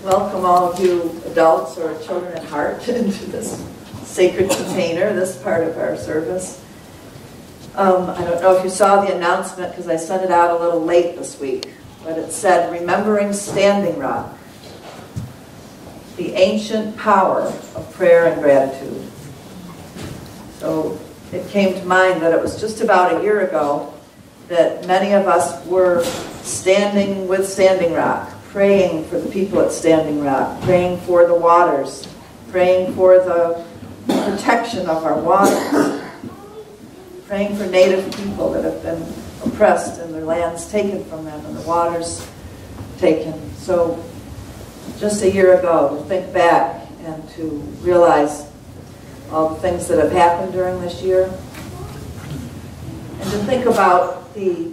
welcome all of you adults or children at heart into this sacred container, this part of our service. I don't know if you saw the announcement because I sent it out a little late this week, but it said, "Remembering Standing Rock, the ancient power of prayer and gratitude." So it came to mind that it was just about a year ago that many of us were standing with Standing Rock, praying for the people at Standing Rock, praying for the waters, praying for the protection of our waters, praying for Native people that have been oppressed and their lands taken from them and the waters taken. So just a year ago, to think back and to realize all the things that have happened during this year, and to think about the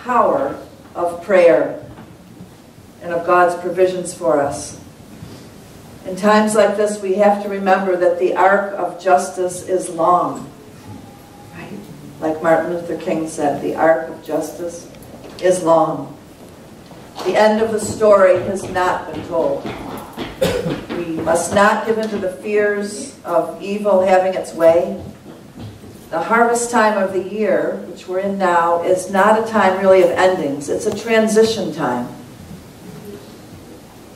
power of prayer and of God's provisions for us. In times like this, we have to remember that the arc of justice is long. Right? Like Martin Luther King said, the arc of justice is long. The end of the story has not been told. We must not give in to the fears of evil having its way. The harvest time of the year, which we're in now, is not a time really of endings. It's a transition time.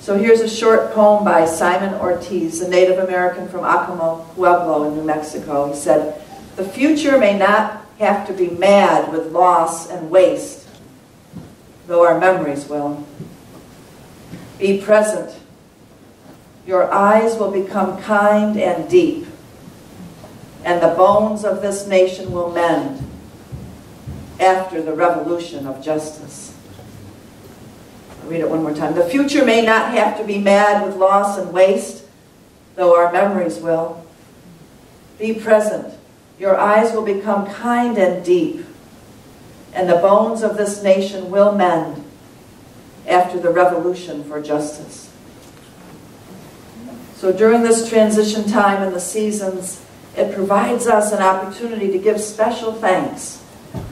So here's a short poem by Simon Ortiz, a Native American from Acoma Pueblo in New Mexico. He said, "The future may not have to be mad with loss and waste, though our memories will. Be present. Your eyes will become kind and deep, and the bones of this nation will mend after the revolution of justice." I'll read it one more time. "The future may not have to be mad with loss and waste, though our memories will. Be present. Your eyes will become kind and deep, and the bones of this nation will mend after the revolution for justice." So during this transition time in the seasons, it provides us an opportunity to give special thanks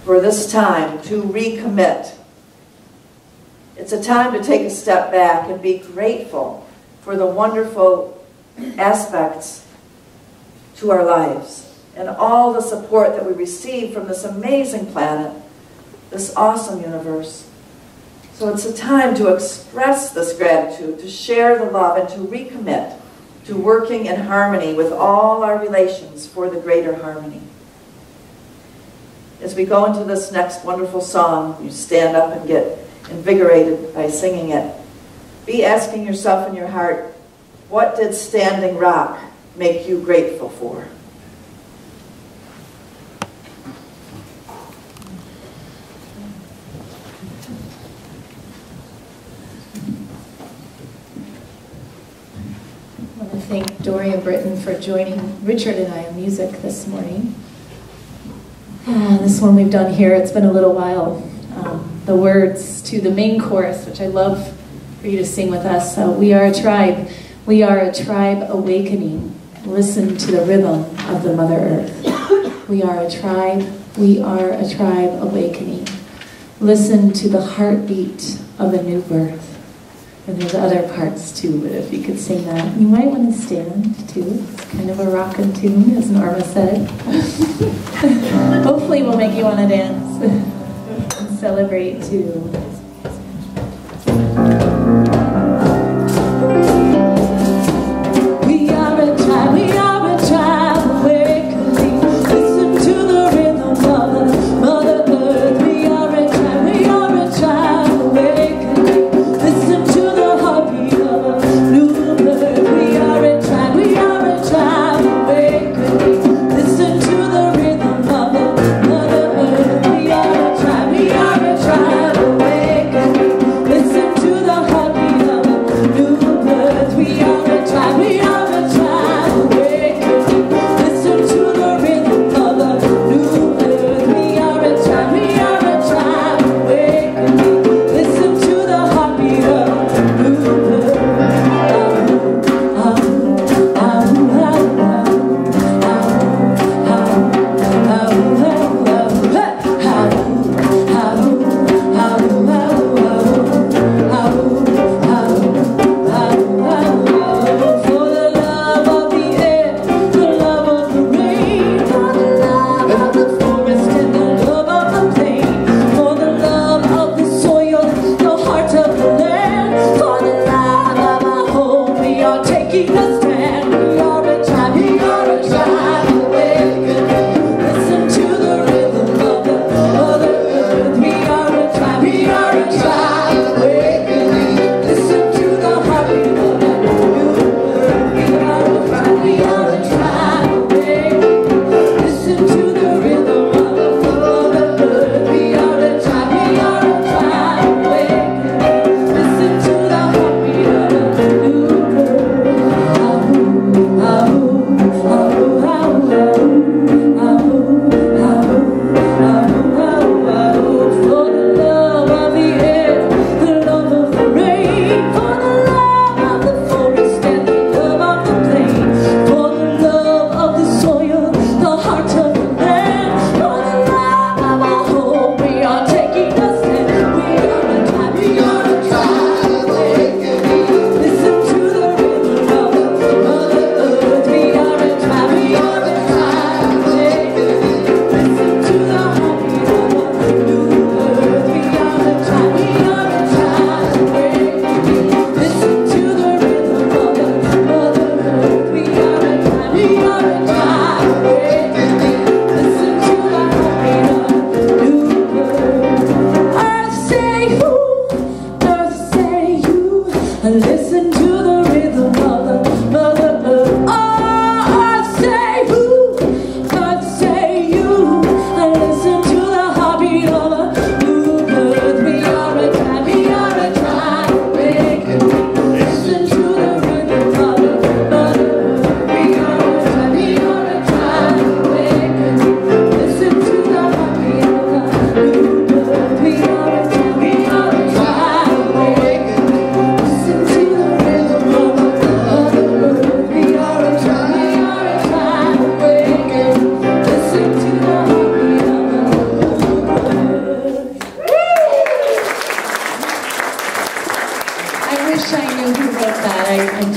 for this time to recommit. It's a time to take a step back and be grateful for the wonderful aspects to our lives and all the support that we receive from this amazing planet, this awesome universe. So it's a time to express this gratitude, to share the love, and to recommit to working in harmony with all our relations for the greater harmony. As we go into this next wonderful song, you stand up and get invigorated by singing it. Be asking yourself in your heart, what did Standing Rock make you grateful for? I want to thank Dory and Burton for joining Richard and I in music this morning. This one we've done here, it's been a little while. The words to the main chorus, which I love for you to sing with us. We are a tribe. We are a tribe awakening. Listen to the rhythm of the Mother Earth. We are a tribe. We are a tribe awakening. Listen to the heartbeat of a new birth. And there's other parts too, but if you could sing that. You might want to stand too. It's kind of a rockin' tune, as Norma said. Hopefully we'll make you want to dance and celebrate too. We are a tribe, we are a tribe awakening. Listen to the rhythm of the Mother Earth. We are a tribe awakening. Listen to the heartbeat of a new birth. We are a tribe awakening. Listen to the rhythm of the Mother Earth. We are a tribe awakening.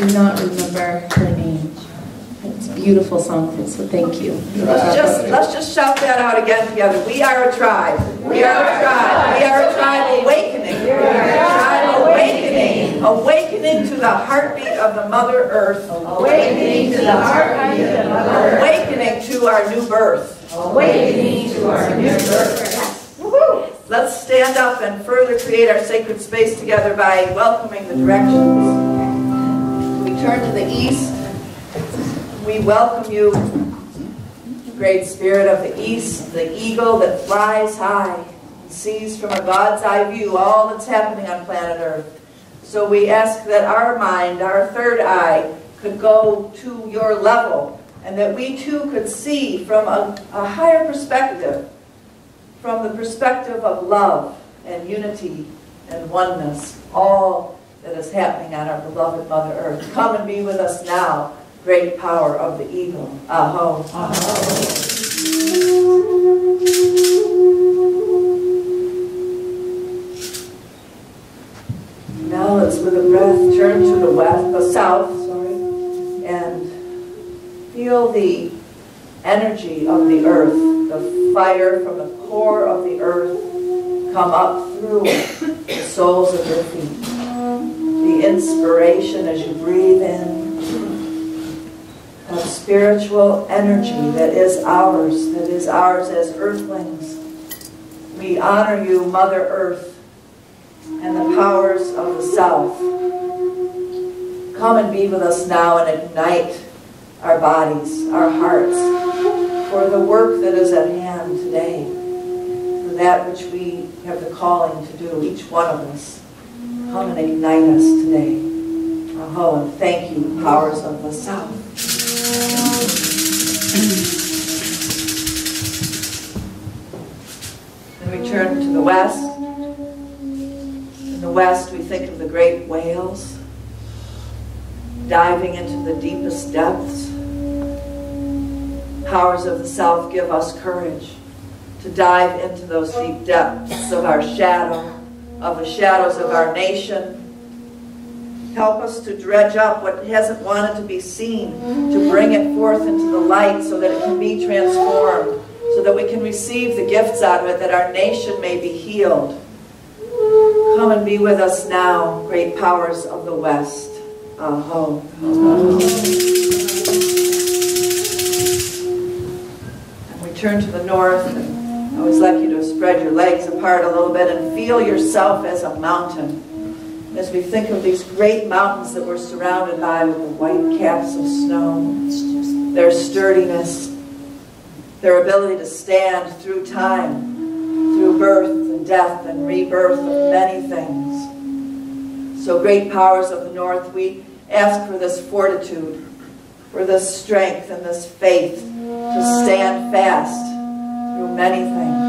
do not remember her name. It's a beautiful song, so thank you. Let's just shout that out again together. We are a tribe. We are a tribe. We are a tribe awakening. We are a tribe awakening. Awakening to the heartbeat of the Mother Earth. Awakening to the heartbeat of the Mother Earth. Awakening to our new birth. Awakening to our new birth. Woo-hoo. Let's stand up and further create our sacred space together by welcoming the directions. We turn to the east. We welcome you, great spirit of the east, the eagle that flies high and sees from a God's eye view all that's happening on planet Earth. So we ask that our mind, our third eye, could go to your level, and that we too could see from a higher perspective, from the perspective of love and unity and oneness, all that is happening on our beloved Mother Earth. Come and be with us now, great power of the eagle. Aho. Aho. Now let's, with a breath, turn to the south, and feel the energy of the earth, the fire from the core of the earth come up through the soles of your feet. The inspiration as you breathe in of spiritual energy that is ours as earthlings. We honor you, Mother Earth, and the powers of the South. Come and be with us now and ignite our bodies, our hearts, for the work that is at hand today, for that which we have the calling to do, each one of us. Come and ignite us today. Aho, and thank you, powers of the South. Then we turn to the west. In the west, we think of the great whales diving into the deepest depths. Powers of the South give us courage to dive into those deep depths of our shadow, of the shadows of our nation. Help us to dredge up what hasn't wanted to be seen, to bring it forth into the light so that it can be transformed, so that we can receive the gifts out of it, that our nation may be healed. Come and be with us now, great powers of the West. Aho. And we turn to the north, and I always like you to spread your legs apart a little bit and feel yourself as a mountain. As we think of these great mountains that we're surrounded by with the white caps of snow, their sturdiness, their ability to stand through time, through birth and death and rebirth of many things. So great powers of the north, we ask for this fortitude, for this strength and this faith to stand fast through many things.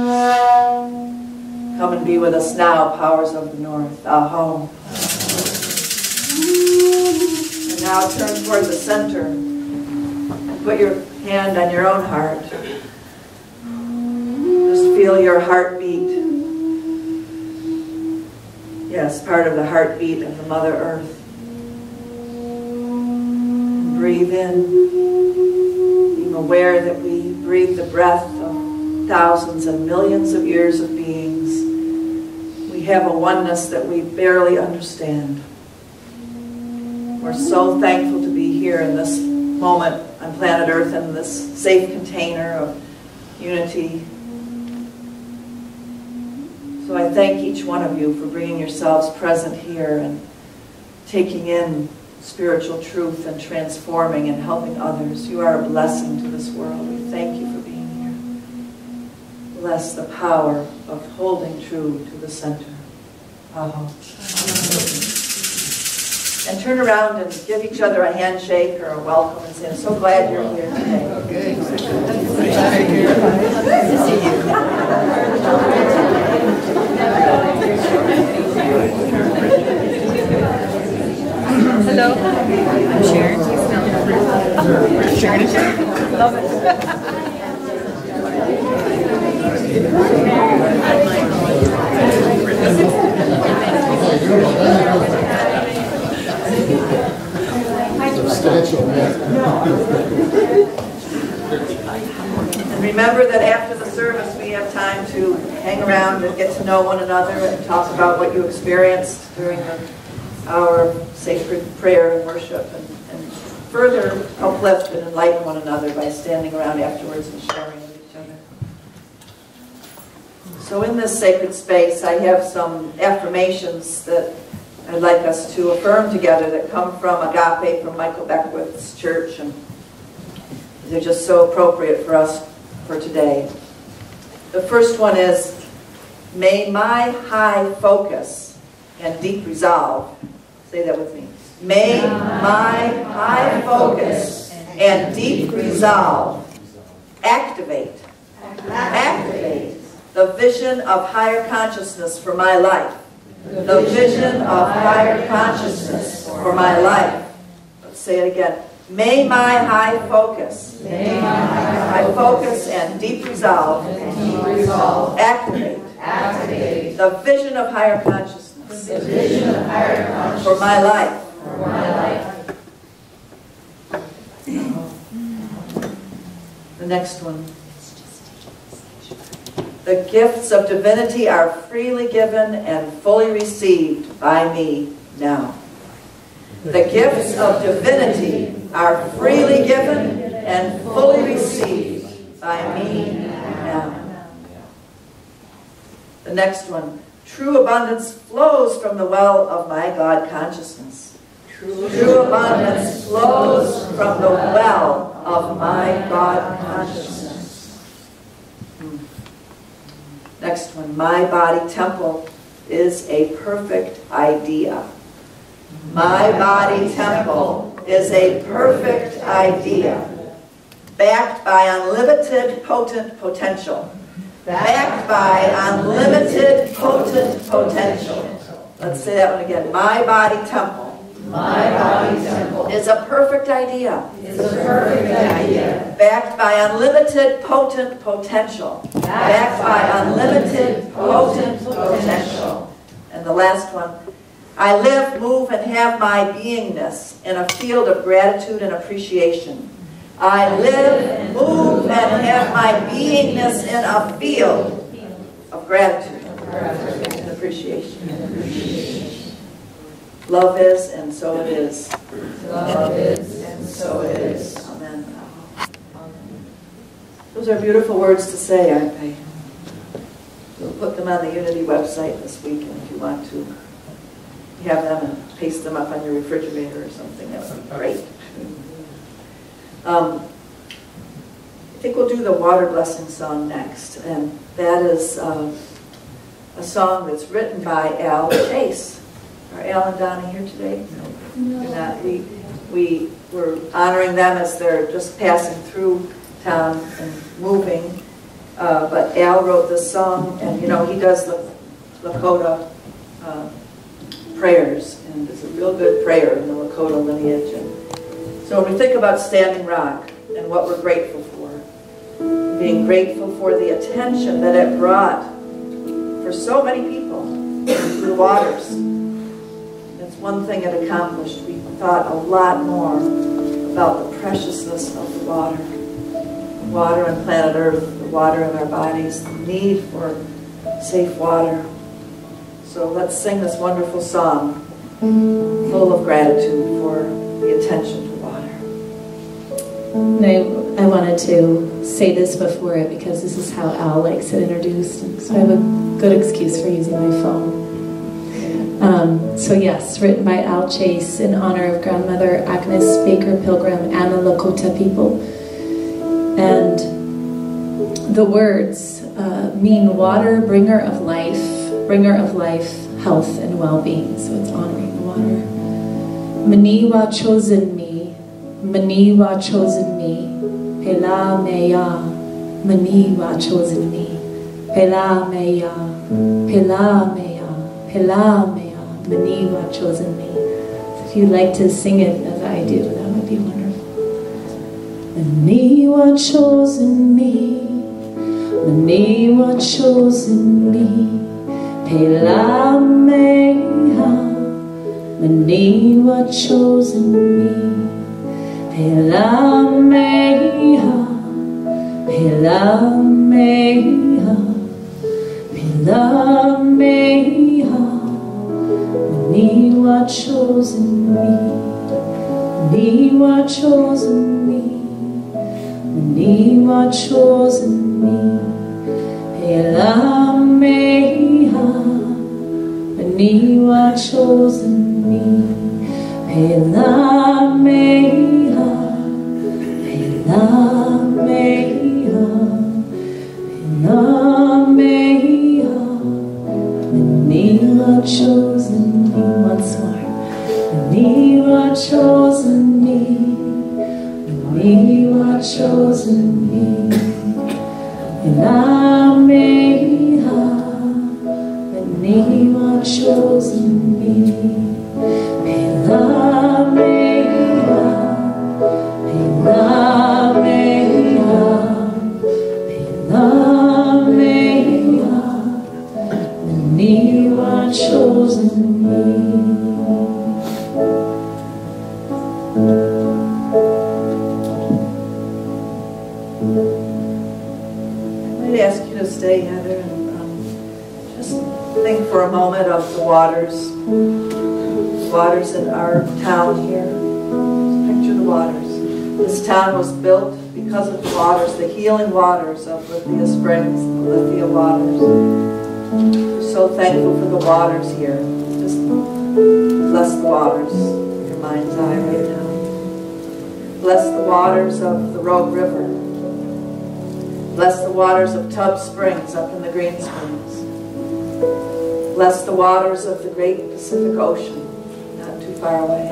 Come and be with us now, powers of the north. Aho. And now turn toward the center and put your hand on your own heart. Just feel your heartbeat. Yes, part of the heartbeat of the Mother Earth. And breathe in, being aware that we breathe the breath of thousands and millions of years of beings. We have a oneness that we barely understand. We're so thankful to be here in this moment on planet Earth in this safe container of unity. So I thank each one of you for bringing yourselves present here and taking in spiritual truth and transforming and helping others. You are a blessing to this world. We thank you for being here. Bless the power of holding true to the center. Aho. And turn around and give each other a handshake or a welcome and say, I'm so glad you're here today. Okay. Hello. I'm Sharon. Sharon. Love it. remember that after the service we have time to hang around and get to know one another and talk about what you experienced during the hour of sacred prayer and worship, and further uplift and enlighten one another by standing around afterwards and sharing with each other. So in this sacred space, I have some affirmations that I'd like us to affirm together that come from Agape, from Michael Beckwith's church, and they're just so appropriate for us for today. The first one is, may my high focus and deep resolve, say that with me, may my high focus and deep resolve activate the vision of higher consciousness for my life. The vision of higher consciousness for my life. Let's say it again. May my high focus and deep resolve activate the vision of higher consciousness for my life. The next one. The gifts of divinity are freely given and fully received by me now. The gifts of divinity are freely given and fully received by me now. The next one. True abundance flows from the well of my God consciousness. True abundance flows from the well of my God consciousness. Next one. My body temple is a perfect idea. My body temple is a perfect idea, backed by unlimited potent potential. Backed by unlimited potent potential. Let's say that one again. My body temple. My body temple is a perfect idea. Is a perfect idea. Backed by unlimited potent potential. Backed by unlimited potent potential. And the last one. I live, move, and have my beingness in a field of gratitude and appreciation. I live, move, and have my beingness in a field of gratitude and appreciation. Love is, and so it is. Love is, and so it is. Amen. Those are beautiful words to say, aren't they? We'll put them on the Unity website this week, and if you want to have them and paste them up on your refrigerator or something, that would be great. I think we'll do the water blessing song next, and that is a song that's written by Al Chase. Are Al and Donna here today? No. They're not. We were honoring them as they're just passing through town and moving, but Al wrote this song, and you know, he does the Lakota prayers, and it's a real good prayer in the Lakota lineage. And so when we think about Standing Rock and what we're grateful for, being grateful for the attention that it brought for so many people through the waters. That's one thing it accomplished. We thought a lot more about the preciousness of the water on planet Earth, the water in our bodies, the need for safe water. So let's sing this wonderful song full of gratitude for the attention to water. And I wanted to say this before it because this is how Al likes it introduced, and so I have a good excuse for using my phone. So yes, written by Al Chase in honor of grandmother Agnes Baker Pilgrim and the Lakota people. And the words mean water, bringer of life, health, and well-being. So it's honoring the water. Maniwa chosen me, Maniwa chosen me, Pela meya, Maniwa chosen me, Pela meya, Pela meya, Pela meya, Maniwa chosen me. So if you'd like to sing it as I do, that would be wonderful. Maniwa chosen me, Maniwa chosen me, Pela meya, Maniwa chosen me, Pela meya, Pelameha, Pelameha, Niwa chosen me, Niwa chosen me, Niwa chosen me, Pelameha, Niwa chosen me, Pelameha, Pelameha, Pelameha, Niwa chosen me. Once more. Niwa chosen me, Niwa chosen me, Pelameha, Niwa chosen me, Pelameha, Pelameha, Pelameha, Niwa chosen me. I'd ask you to stay, Heather, and just think for a moment of the waters in our town here. Just picture the waters. This town was built because of the waters, the healing waters of Lithia Springs, the Lithia waters. We're so thankful for the waters here. Just bless the waters in your mind's eye right now. Bless the waters of the Rogue River. Bless the waters of Tub Springs up in the Green Springs. Bless the waters of the great Pacific Ocean, not too far away.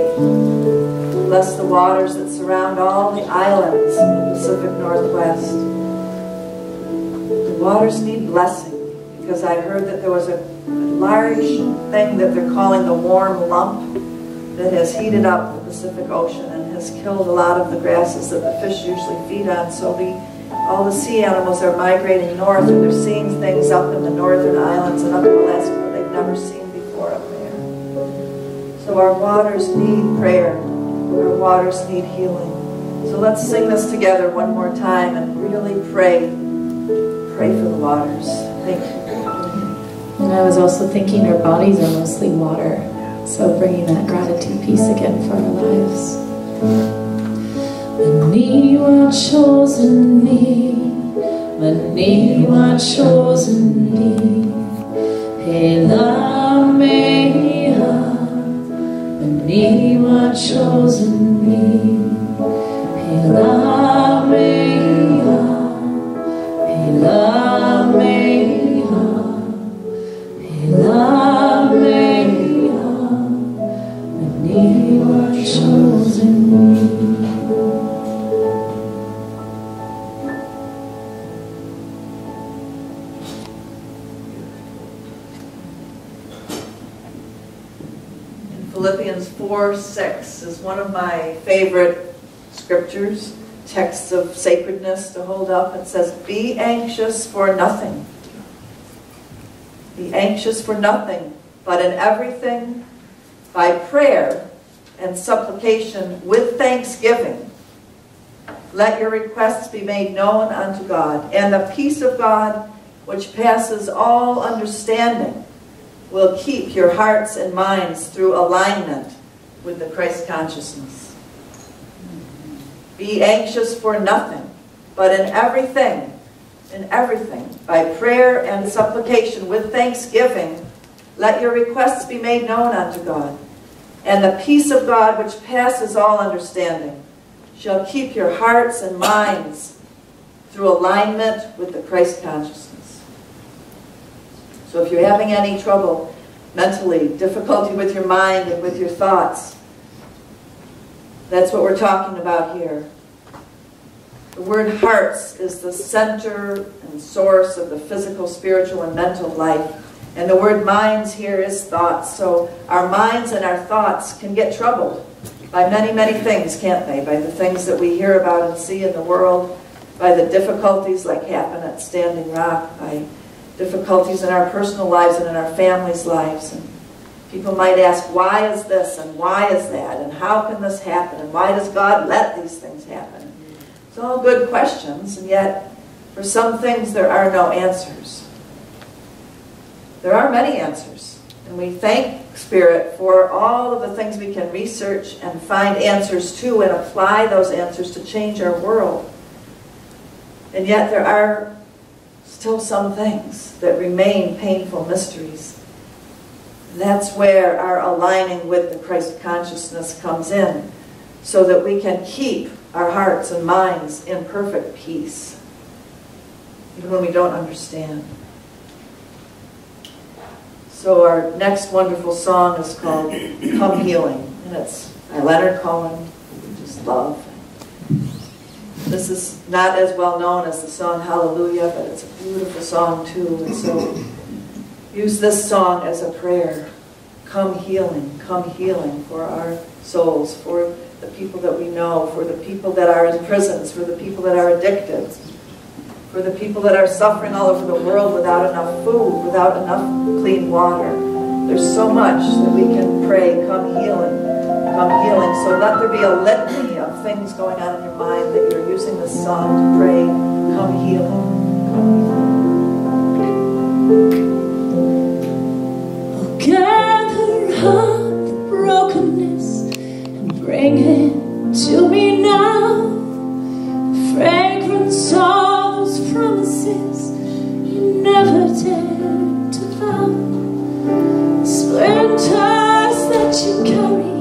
Bless the waters that surround all the islands in the Pacific Northwest. The waters need blessing, because I heard that there was a large thing that they're calling the warm lump that has heated up the Pacific Ocean and has killed a lot of the grasses that the fish usually feed on. So all the sea animals are migrating north, and they're seeing things up in the northern islands and up in Alaska that they've never seen before up there. So our waters need prayer. Our waters need healing. So let's sing this together one more time and really pray. Pray for the waters. Thank you. And I was also thinking our bodies are mostly water. So bringing that gratitude piece again for our lives. Niwa chosen me, Niwa chosen me, Pelameha, Niwa chosen me, Pelameha, Pelameha, Pelameha, Niwa chosen me. Philippians 4:6 is one of my favorite scriptures, texts of sacredness to hold up. It says, "Be anxious for nothing. Be anxious for nothing, but in everything, by prayer and supplication with thanksgiving, let your requests be made known unto God. And the peace of God, which passes all understanding, will keep your hearts and minds through alignment with the Christ consciousness." Be anxious for nothing, but in everything, by prayer and supplication with thanksgiving, let your requests be made known unto God. And the peace of God, which passes all understanding, shall keep your hearts and minds through alignment with the Christ consciousness. So if you're having any trouble mentally, difficulty with your mind and with your thoughts, that's what we're talking about here. The word hearts is the center and source of the physical, spiritual, and mental life. And the word minds here is thoughts. So our minds and our thoughts can get troubled by many, many things, can't they? By the things that we hear about and see in the world, by the difficulties like happen at Standing Rock, by difficulties in our personal lives and in our families' lives. And people might ask, why is this and why is that? And how can this happen? And why does God let these things happen? It's all good questions, and yet For some things there are no answers. There are many answers. And we thank Spirit for all of the things we can research and find answers to and apply those answers to change our world. And yet there are still some things that remain painful mysteries. That's where our aligning with the Christ consciousness comes in, so that we can keep our hearts and minds in perfect peace, even when we don't understand. So our next wonderful song is called Come Healing, and it's by Leonard Cohen, who we just love. This is not as well known as the song Hallelujah, but it's a beautiful song too, and so use this song as a prayer. Come healing for our souls, for the people that we know, for the people that are in prisons, for the people that are addicted, for the people that are suffering all over the world without enough food, without enough clean water. There's so much that we can pray, come healing, come healing. So let there be a litany of things going on in your mind that you're using this song to pray, come healing, come healing. I'll gather up the brokenness and bring it to me now. The fragrance of those promises you never dared to vow. Splinters that you carry,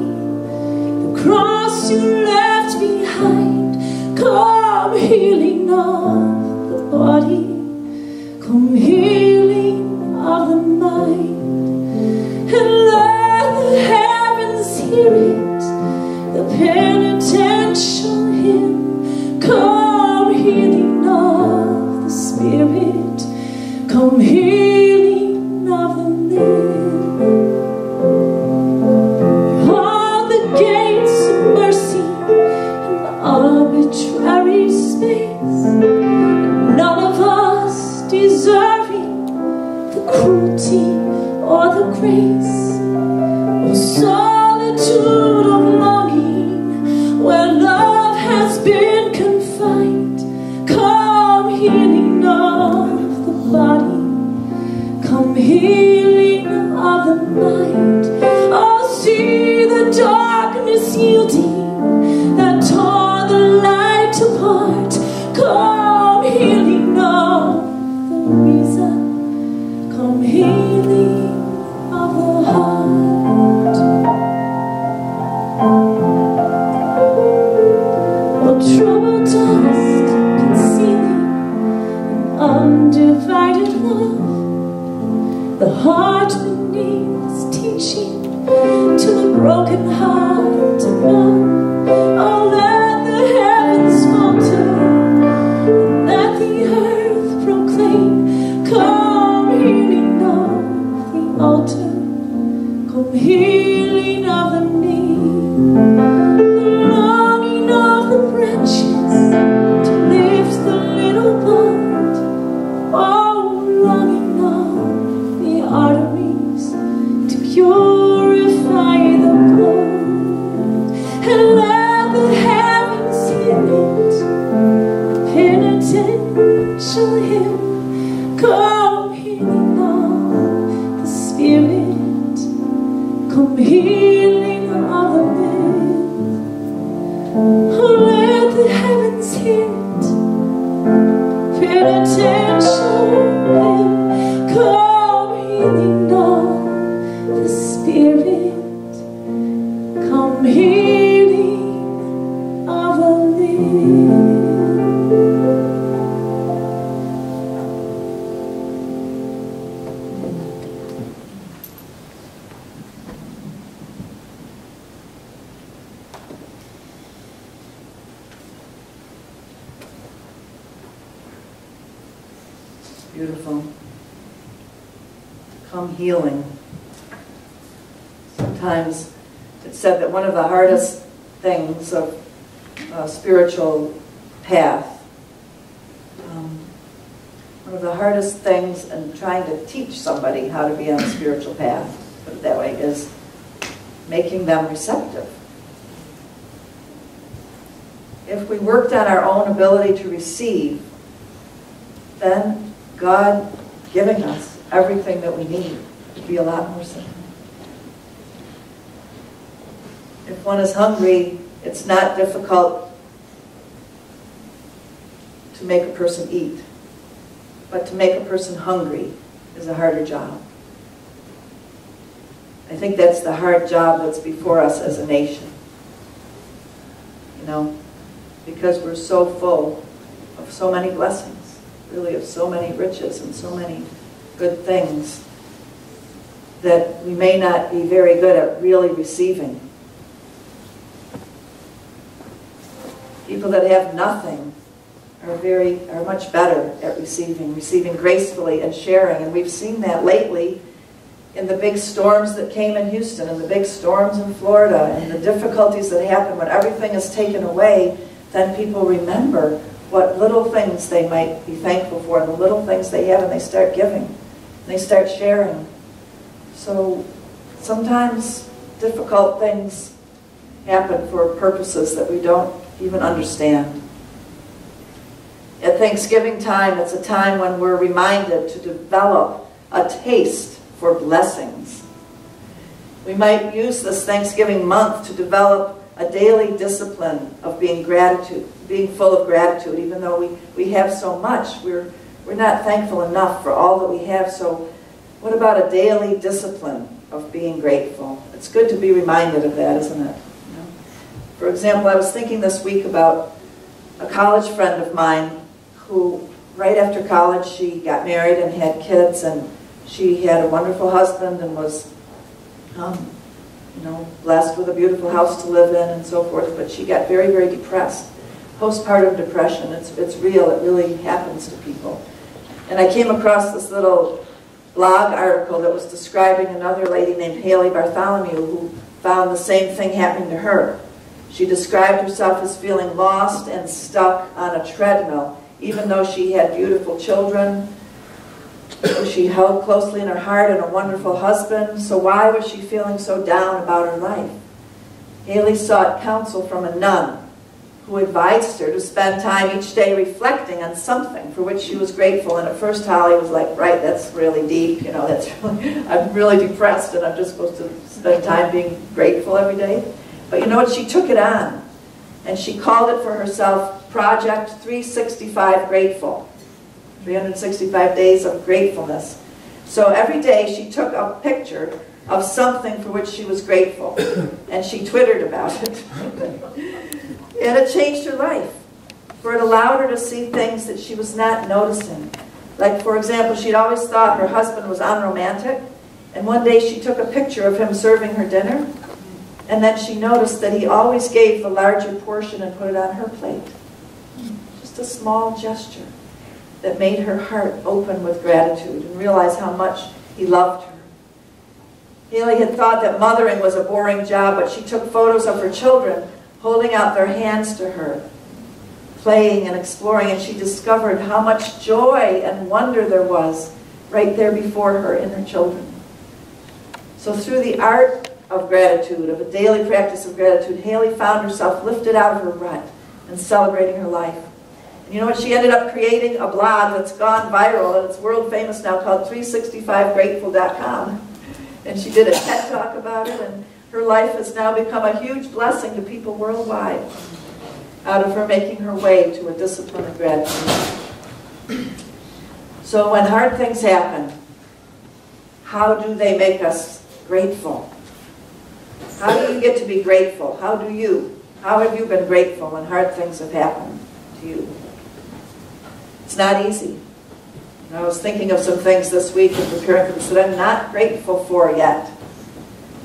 the cross you left behind. Come healing of the body, come healing of the mind. And let the heavens hear it, the penitential hymn. Come healing of the spirit, come healing of the limb. All the gates of mercy and arbitrary space, none of us deserving the cruelty or the grace, or solitude of longing where love has been confined. Come healing of the body, come healing of the mind. Oh, see the darkness yielding that tore the light apart. Come healing of the reason, come healing of the heart. Oh, troubled dust concealing an undivided love, the heart beneath is teaching to the broken heart to love. Oh, let the heavens falter, and let the earth proclaim. Come healing of the altar, come healing of the need, the longing of the branches to lift the little bud. Oh, longing of the arteries to purify the blood. And let the heavens hear it, the penitential hymn. Come healing of the spirit, come healing of the limb. Oh, let the heavens hear it, penitential hymn. Come healing of the spirit, come healing of the limb. Beautiful. Come healing. Sometimes it's said that one of the hardest things of a spiritual path, one of the hardest things in trying to teach somebody how to be on a spiritual path, put it that way, is making them receptive. If we worked on our own ability to receive, then God giving us everything that we need would be a lot more simple. If one is hungry, it's not difficult to make a person eat. But to make a person hungry is a harder job. I think that's the hard job that's before us as a nation. You know, because we're so full of so many blessings, really of so many riches and so many good things, that we may not be very good at really receiving. People that have nothing are much better at receiving gracefully and sharing. And we've seen that lately in the big storms that came in Houston and the big storms in Florida and the difficulties that happen when everything is taken away. Then people remember what little things they might be thankful for and the little things they have, and they start giving. And they start sharing. So sometimes difficult things happen for purposes that we don't even understand. At Thanksgiving time, it's a time when we're reminded to develop a taste for blessings. We might use this Thanksgiving month to develop a daily discipline of being full of gratitude. Even though we have so much, we're not thankful enough for all that we have. So what about a daily discipline of being grateful? It's good to be reminded of that, isn't it? You know? For example, I was thinking this week about a college friend of mine who, right after college, she got married and had kids, and she had a wonderful husband and was, blessed with a beautiful house to live in and so forth. But she got very, very depressed. Postpartum depression. It's real. It really happens to people. And I came across this little blog article that was describing another lady named Haley Bartholomew who found the same thing happening to her. She described herself as feeling lost and stuck on a treadmill, even though she had beautiful children, who she held closely in her heart, and a wonderful husband. So why was she feeling so down about her life? Haley sought counsel from a nun who advised her to spend time each day reflecting on something for which she was grateful. And at first Holly was like, right, that's really deep, I'm really depressed and I'm just supposed to spend time being grateful every day. But you know what, she took it on. And she called it for herself Project 365 Grateful. 365 days of gratefulness. So every day she took a picture of something for which she was grateful. And she twittered about it. And it changed her life. For it allowed her to see things that she was not noticing. Like, for example, she'd always thought her husband was unromantic. And one day she took a picture of him serving her dinner. And then she noticed that he always gave the larger portion and put it on her plate. Just a small gesture that made her heart open with gratitude and realize how much he loved her. Haley had thought that mothering was a boring job, but she took photos of her children holding out their hands to her, playing and exploring, and she discovered how much joy and wonder there was right there before her in her children. So through the art of gratitude, of a daily practice of gratitude, Haley found herself lifted out of her rut and celebrating her life. And you know what? She ended up creating a blog that's gone viral, and it's world famous now, called 365grateful.com. And she did a TED Talk about it, and her life has now become a huge blessing to people worldwide out of her making her way to a discipline of gratitude. So when hard things happen, how do they make us grateful? How do you get to be grateful? How have you been grateful when hard things have happened to you? It's not easy. And I was thinking of some things this week in preparing for this that I'm not grateful for yet.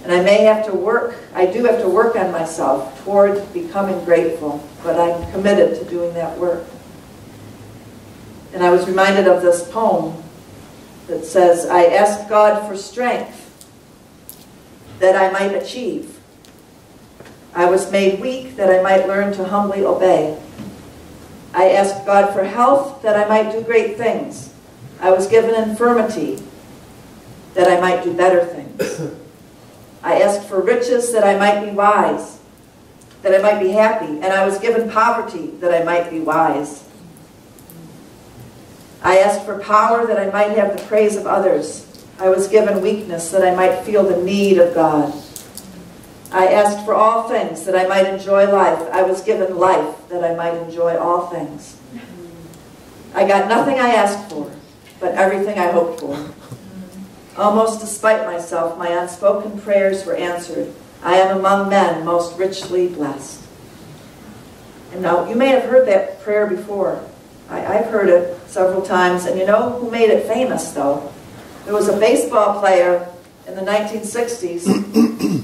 And I do have to work on myself toward becoming grateful, but I'm committed to doing that work. And I was reminded of this poem that says, I asked God for strength that I might achieve. I was made weak that I might learn to humbly obey. I asked God for health that I might do great things. I was given infirmity that I might do better things. I asked for riches that I might be wise, that I might be happy, and I was given poverty that I might be wise. I asked for power that I might have the praise of others. I was given weakness that I might feel the need of God. I asked for all things that I might enjoy life. I was given life that I might enjoy all things. I got nothing I asked for, but everything I hoped for. Almost despite myself, my unspoken prayers were answered. I am among men most richly blessed. And now, you may have heard that prayer before. I've heard it several times, and you know who made it famous, though? There was a baseball player in the 1960s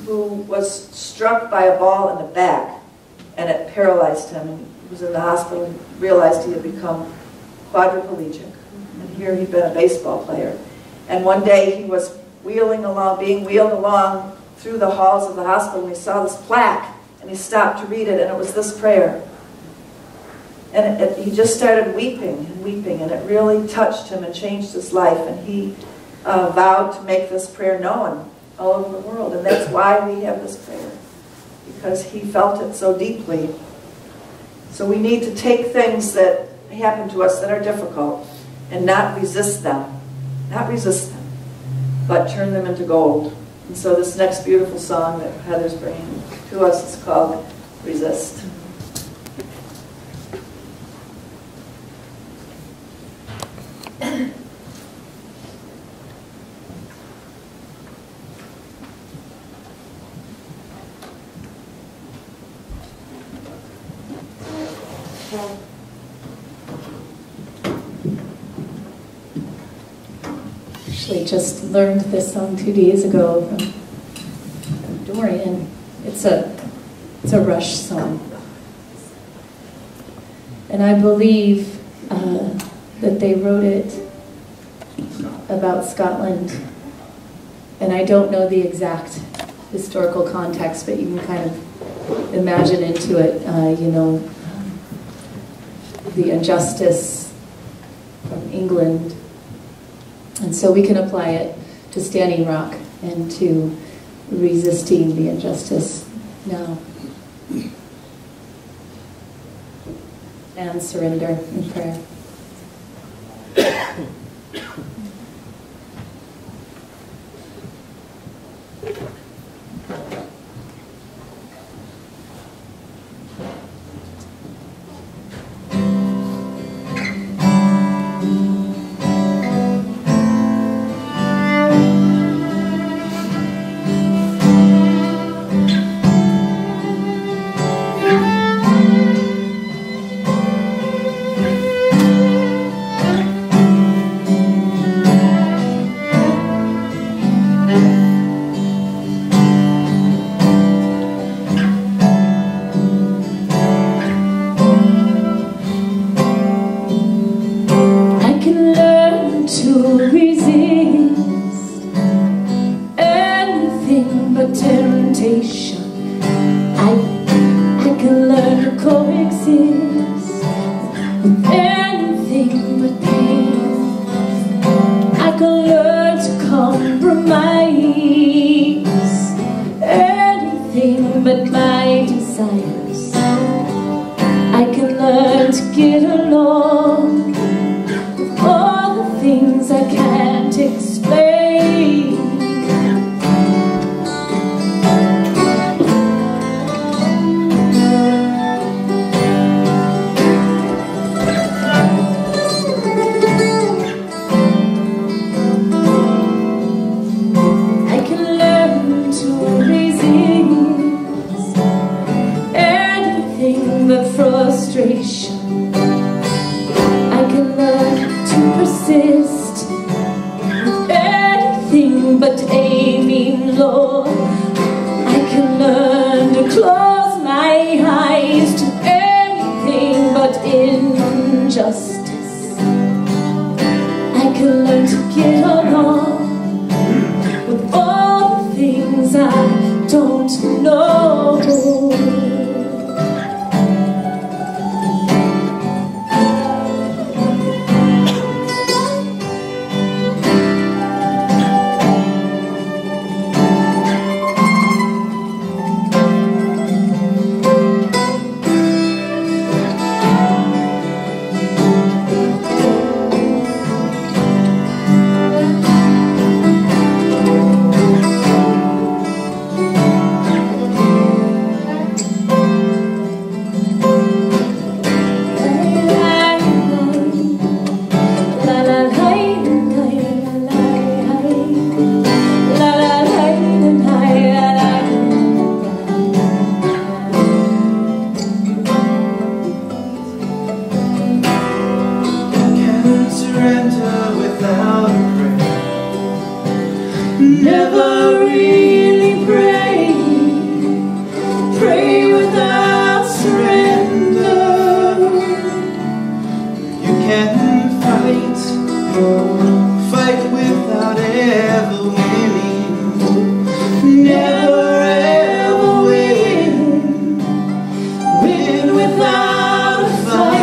who was struck by a ball in the back, and it paralyzed him. And he was in the hospital and realized he had become quadriplegic. And here he'd been a baseball player. And one day he was being wheeled along through the halls of the hospital, and he saw this plaque, and he stopped to read it, and it was this prayer. And he just started weeping and weeping, and it really touched him and changed his life. And he vowed to make this prayer known all over the world. And that's why we have this prayer, because he felt it so deeply. So we need to take things that happen to us that are difficult and not resist them. Not resist them, but turn them into gold. And so this next beautiful song that Heather's bringing to us is called Resist. Actually just learned this song 2 days ago from Dorian. It's a Rush song. And I believe that they wrote it about Scotland. And I don't know the exact historical context, but you can kind of imagine into it, the injustice from England. And so we can apply it to Standing Rock and to resisting the injustice now. And surrender in prayer. Never really pray, pray without surrender. You can fight without ever winning. Never ever win without a fight.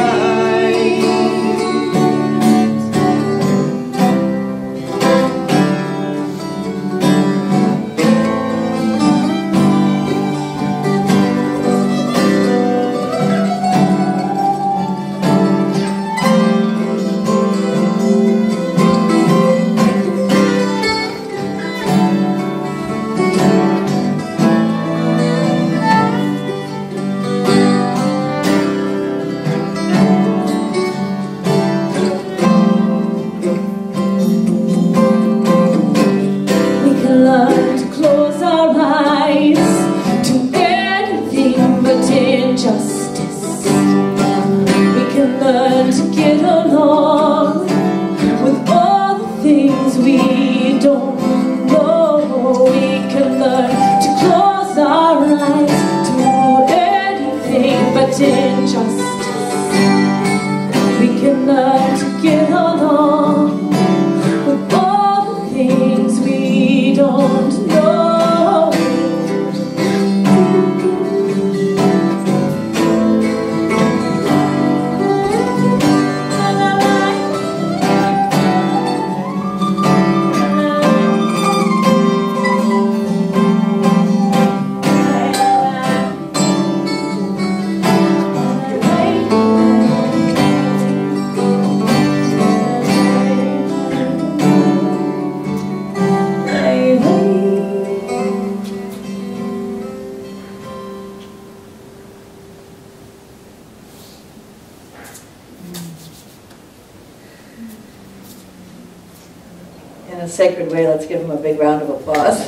In a sacred way, let's give him a big round of applause.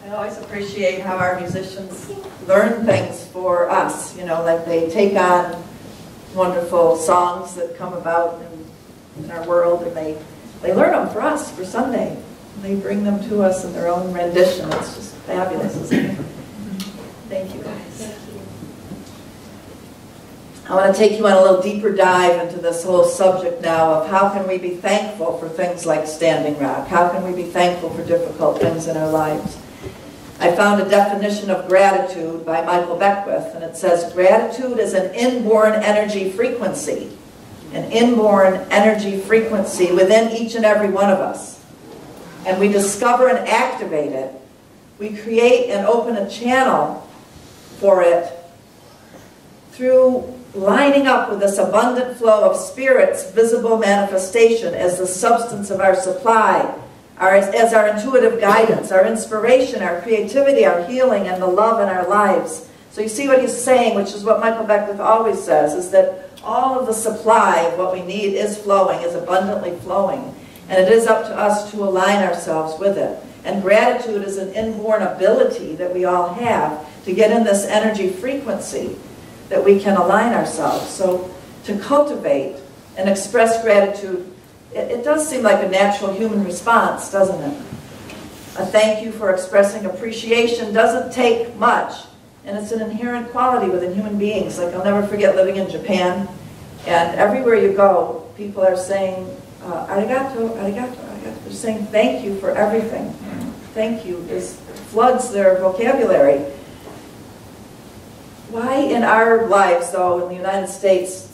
I always appreciate how our musicians learn things for us, you know, like they take on wonderful songs that come about in our world, and they learn them for us for Sunday. They bring them to us in their own rendition. It's just fabulous, isn't it? Thank you, guys. I want to take you on a little deeper dive into this whole subject now of how can we be thankful for things like Standing Rock? How can we be thankful for difficult things in our lives? I found a definition of gratitude by Michael Beckwith, and it says, gratitude is an inborn energy frequency. An inborn energy frequency within each and every one of us. And we discover and activate it. We create and open a channel for it through lining up with this abundant flow of Spirit's visible manifestation as the substance of our supply, as our intuitive guidance, our inspiration, our creativity, our healing, and the love in our lives. So you see what he's saying, which is what Michael Beckwith always says, is that all of the supply of what we need is flowing, is abundantly flowing. And it is up to us to align ourselves with it. And gratitude is an inborn ability that we all have to get in this energy frequency that we can align ourselves. So to cultivate and express gratitude, it does seem like a natural human response, doesn't it? A thank you for expressing appreciation doesn't take much, and it's an inherent quality within human beings. Like, I'll never forget living in Japan, and everywhere you go, people are saying, arigato, arigato, arigato. They're saying thank you for everything. Thank you. This floods their vocabulary. Why in our lives, though, in the United States,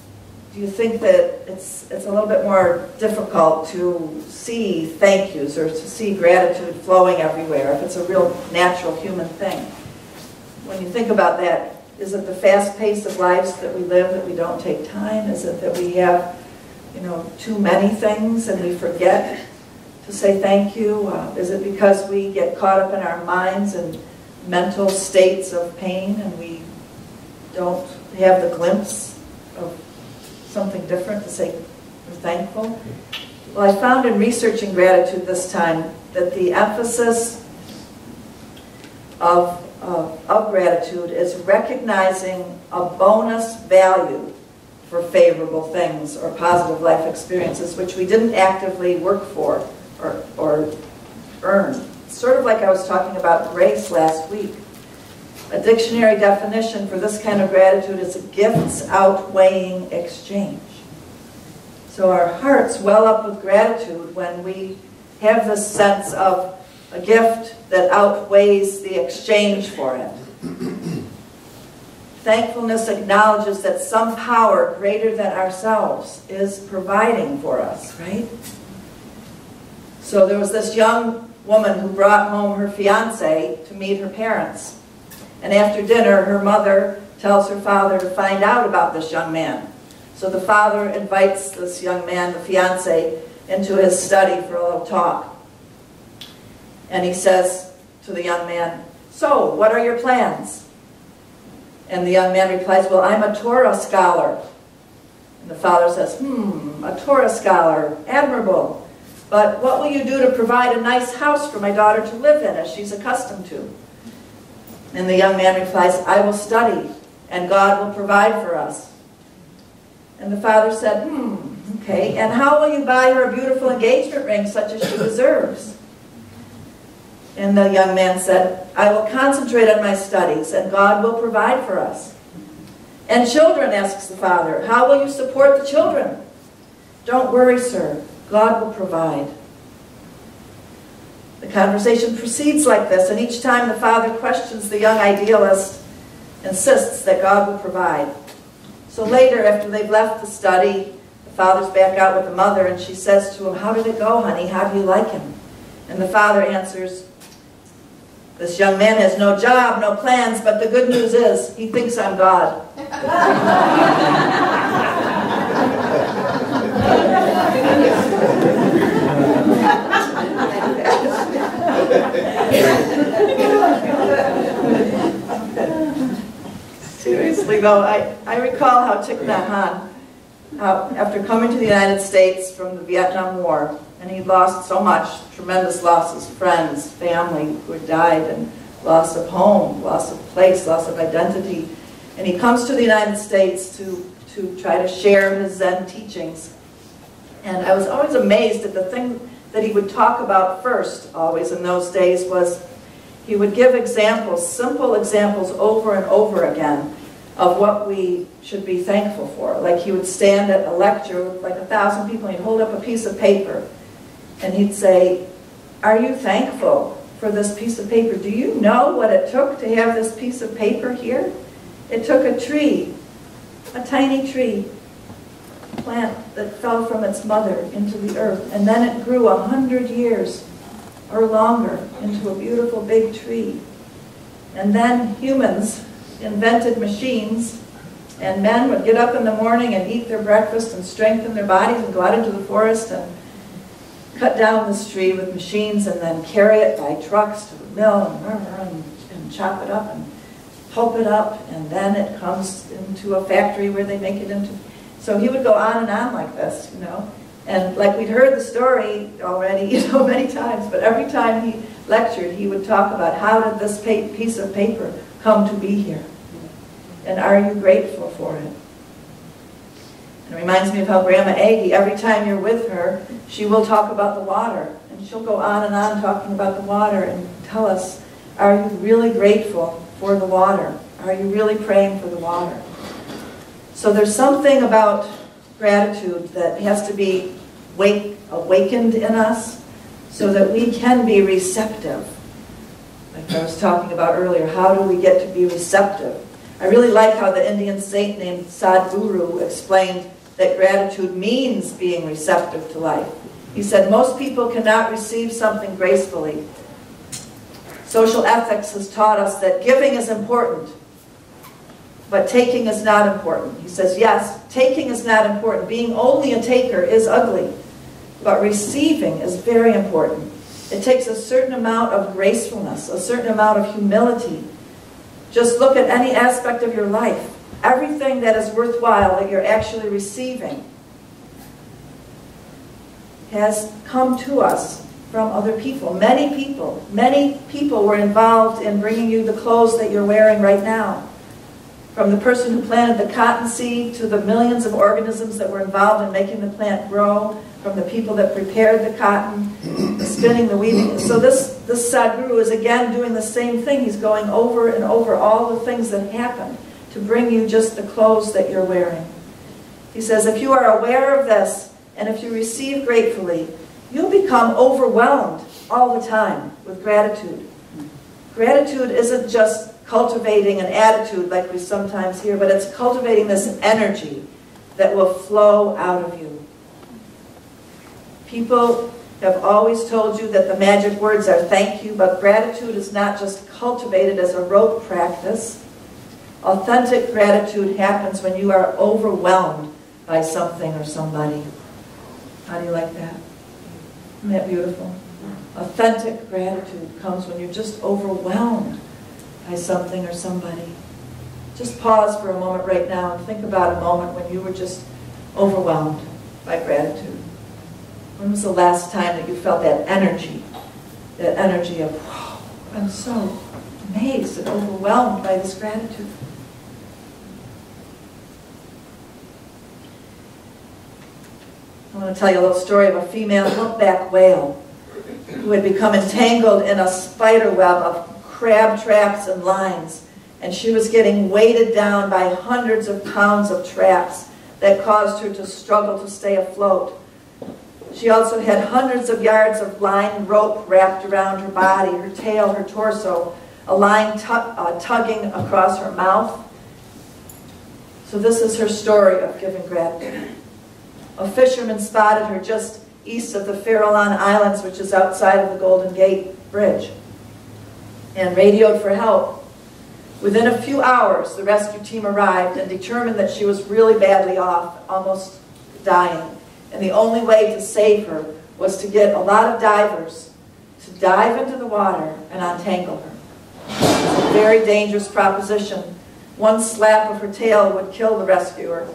do you think that it's a little bit more difficult to see thank yous or to see gratitude flowing everywhere if it's a real natural human thing? When you think about that, is it the fast pace of lives that we live that we don't take time? Is it that we have, you know, too many things and we forget to say thank you? Is it because we get caught up in our minds and mental states of pain and we don't have the glimpse of something different to say we're thankful? Well, I found in researching gratitude this time that the emphasis of gratitude is recognizing a bonus value for favorable things or positive life experiences which we didn't actively work for or earn. Sort of like I was talking about grace last week. A dictionary definition for this kind of gratitude is a gifts outweighing exchange. So our hearts well up with gratitude when we have this sense of a gift that outweighs the exchange for it. Thankfulness acknowledges that some power greater than ourselves is providing for us, right? So there was this young woman who brought home her fiance to meet her parents. And after dinner, her mother tells her father to find out about this young man. So the father invites this young man, the fiance, into his study for a little talk. And he says to the young man, "So, what are your plans?" And the young man replies, "Well, I'm a Torah scholar." And the father says, "A Torah scholar, admirable. But what will you do to provide a nice house for my daughter to live in as she's accustomed to?" And the young man replies, "I will study, and God will provide for us." And the father said, "Okay, and how will you buy her a beautiful engagement ring such as she deserves?" And the young man said, "I will concentrate on my studies, and God will provide for us." "And children," asks the father, "how will you support the children?" "Don't worry, sir, God will provide." The conversation proceeds like this, and each time the father questions the young idealist, insists that God will provide. So later, after they've left the study, the father's back out with the mother, and she says to him, "How did it go, honey? How do you like him?" And the father answers, "This young man has no job, no plans, but the good news is he thinks I'm God." Seriously though, I recall how Thich Nhat Hanh, after coming to the United States from the Vietnam War, and he lost so much, tremendous losses, friends, family who had died, and loss of home, loss of place, loss of identity. And he comes to the United States to try to share his Zen teachings. And I was always amazed at the thing that he would talk about first, always in those days, was he would give examples, simple examples over and over again of what we should be thankful for. Like he would stand at a lecture with like 1,000 people, and he'd hold up a piece of paper, and he'd say, "Are you thankful for this piece of paper? Do you know what it took to have this piece of paper here? It took a tree, a tiny tree, plant that fell from its mother into the earth, and then it grew 100 years or longer into a beautiful big tree. And then humans invented machines, and men would get up in the morning and eat their breakfast and strengthen their bodies and go out into the forest and cut down this tree with machines and then carry it by trucks to the mill and chop it up and pulp it up, and then it comes into a factory where they make it into..." So he would go on and on like this, you know. And like we'd heard the story already, you know, many times, but every time he lectured, he would talk about how did this piece of paper come to be here? And are you grateful for it? It reminds me of how Grandma Aggie, every time you're with her, she will talk about the water. And she'll go on and on talking about the water and tell us, are you really grateful for the water? Are you really praying for the water? So there's something about gratitude that has to be awakened in us so that we can be receptive. Like I was talking about earlier, how do we get to be receptive? I really like how the Indian saint named Sadhguru explained that gratitude means being receptive to life. He said, most people cannot receive something gracefully. Social ethics has taught us that giving is important, but taking is not important. He says, yes, taking is not important. Being only a taker is ugly, but receiving is very important. It takes a certain amount of gracefulness, a certain amount of humility. Just look at any aspect of your life. Everything that is worthwhile that you're actually receiving has come to us from other people. Many people were involved in bringing you the clothes that you're wearing right now. From the person who planted the cotton seed to the millions of organisms that were involved in making the plant grow, from the people that prepared the cotton, the spinning, the weaving. So this Sadhguru is again doing the same thing. He's going over and over all the things that happened to bring you just the clothes that you're wearing. He says, if you are aware of this, and if you receive gratefully, you'll become overwhelmed all the time with gratitude. Gratitude isn't just cultivating an attitude like we sometimes hear, but it's cultivating this energy that will flow out of you. People have always told you that the magic words are thank you, but gratitude is not just cultivated as a rote practice. Authentic gratitude happens when you are overwhelmed by something or somebody. How do you like that? Isn't that beautiful? Authentic gratitude comes when you're just overwhelmed by something or somebody. Just pause for a moment right now and think about a moment when you were just overwhelmed by gratitude. When was the last time that you felt that energy of, wow, I'm so amazed and overwhelmed by this gratitude? I want to tell you a little story of a female humpback whale who had become entangled in a spider web of crab traps and lines, and she was getting weighted down by hundreds of pounds of traps that caused her to struggle to stay afloat. She also had hundreds of yards of line and rope wrapped around her body, her tail, her torso, a line tugging across her mouth. So this is her story of giving gratitude. A fisherman spotted her just east of the Farallon Islands, which is outside of the Golden Gate Bridge, and radioed for help. Within a few hours, the rescue team arrived and determined that she was really badly off, almost dying. And the only way to save her was to get a lot of divers to dive into the water and untangle her. It's a very dangerous proposition. One slap of her tail would kill the rescuer.